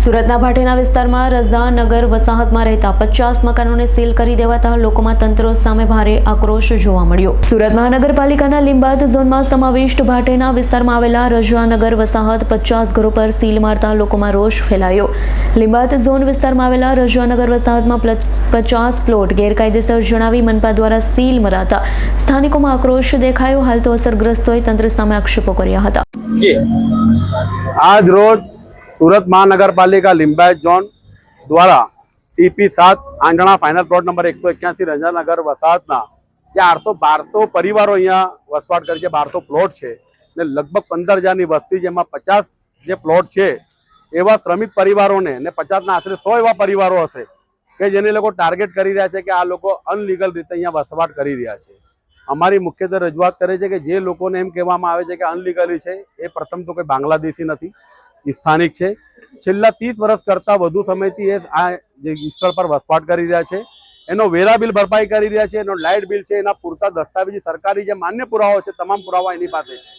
સુરતના ભાટેના વિસ્તારમાં રઝાનગર વસાહતમાં રહેતા 50 મકાનોને સીલ કરી દેવાતા લોકોમાં તંત્ર સામે ભારે આક્રોશ જોવા મળ્યો। સુરત મહાનગરપાલિકાના લીંબાદ ઝોનમાં સમાવિષ્ટ ભાટેના વિસ્તારમાં આવેલા રઝાનગર વસાહત 50 ઘરો પર સીલ મારતા લોકોમાં રોષ ફેલાયો। લીંબાદ ઝોન વિસ્તારમાં આવેલા રઝાનગર વસાહતમાં 50 પ્લોટ ગેરકાયદેસર જણાવી મનપા દ્વારા સીલ મરાતા સ્થાનિકોમાં આક્રોશ દેખાયો। હાલ તો અસરગ્રસ્તોએ તંત્ર સામે આક્ષેપો કર્યા હતા। આજ રોજ सूरत महानगरपालिका लिंबायत जोन द्वारा TP7 आंगणा final plot number 181 Rajanagar वसाहतना 1200 परिवारों अहींया वसवाट करके 1200 प्लॉट है ने लगभग 15,000 ની वस्ती जेमां 50 जे प्लॉट है एवा श्रमिक परिवारों ने 50 ना आश्रे 100 एवा परिवारों हशे के जेने लोको टार्गेट करी रह्या छे के आ लोको अनलीगल रीते अहींया वसवाट करी रह्या छे। अमारी मुख्यत्वे रजूआत करे छे के जे लोकोने एम कहेवामां आवे छे के अनलीगली छे ए प्रथम तो कोई बांग्लादेशी नथी, स्थानिक है। छेल्ला 30 वर्ष करता वधु समयथी आ स्थल पर वसवाट करी रह्या छे। एनो वेरा बिल भरपाई करी रह्या छे, एनो लाइट बिल छे, एना पूरता दस्तावेजी सरकारी जे मान्य पुरावा छे तमाम पुरावा एनी पासे छे।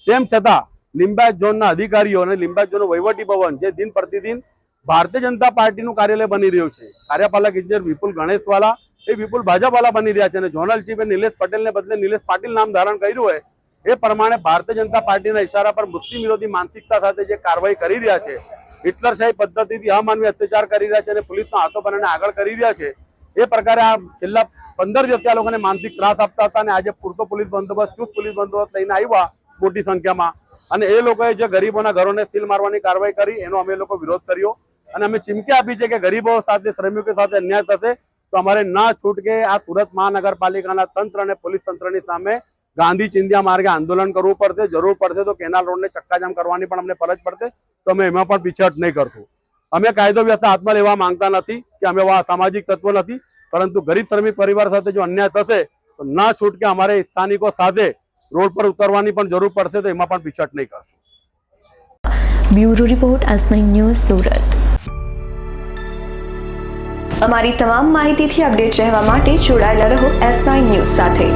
तेम छतां लिंबायत झोनना अधिकारीओ अने लिंबायत झोननुं वहीवटी भवन जे दिन प्रतिदिन भारतीय जनता पार्टीनुं कार्यालय बनी रह्युं छे, कार्यपालक इंजीनियर विपुल गणेशवाला ए विपुल भाजपवाला बनी रह्या छे अने झोनल चीफ निलेश पटेल ने बदले निलेश पाटील नाम धारण कर्युं होय ए प्रमाणे भारतीय जनता पार्टीना इशारा पर मुस्लिम विरोधी मानसिकता साथे जे कारवाई करी रह्या छे, हिटलरशाही पद्धतिथी अमानवीय अत्याचार करी रह्या छे अने पुलिसनो हाथो बनावीने आगळ करी रह्या छे ए प्रकारे आ छेल्ला 15 દિવસથી आ लोकोने मानसिक त्रास आपता हता अने आज पूरतो पुलिस बंदोबस्त चुस्त पुलिस बंदोबस्त लईने आव्या मोटी संख्यामां अने ए लोकोए जे गरीबोना घरोने सील मारवानी कारवाई करी एनो अमे लोको विरोध कर्यो अने अमे चीमकी आपी छे के गरीबो साथे श्रमिको साथे अन्याय थशे तो अमारे ना छूटके आ सूरत महानगरपालिकाना तंत्र अने पोलीस तंत्रनी सामे गांधी चिंध्या मार्गे आंदोलन करवू पड़शे। जरूर पड़शे तो केनाल रोड ने चक्काजाम करवानी पण अमने फरज पड़शे तो अमे एमां पण पीछहट नहीं करशुं। अमे कायदो व्यवस्था हाथमां लेवा मांगता नथी के अमे एवा सामाजिक तत्व नथी, परंतु गरीब श्रमिक परिवार साथे जो अन्याय थशे तो ना छूटके अमारे स्थानिको साथे रोड पर उतरवानी पण जरूर पड़शे तो एमां पण पीछहट नहीं करशुं। ब्यूरो रिपोर्ट S9 न्यूज़ सूरत। અમારી તમામ માહિતીથી અપડેટ રહેવા માટે જોડાયેલા રહો S9 ન્યૂઝ સાથે।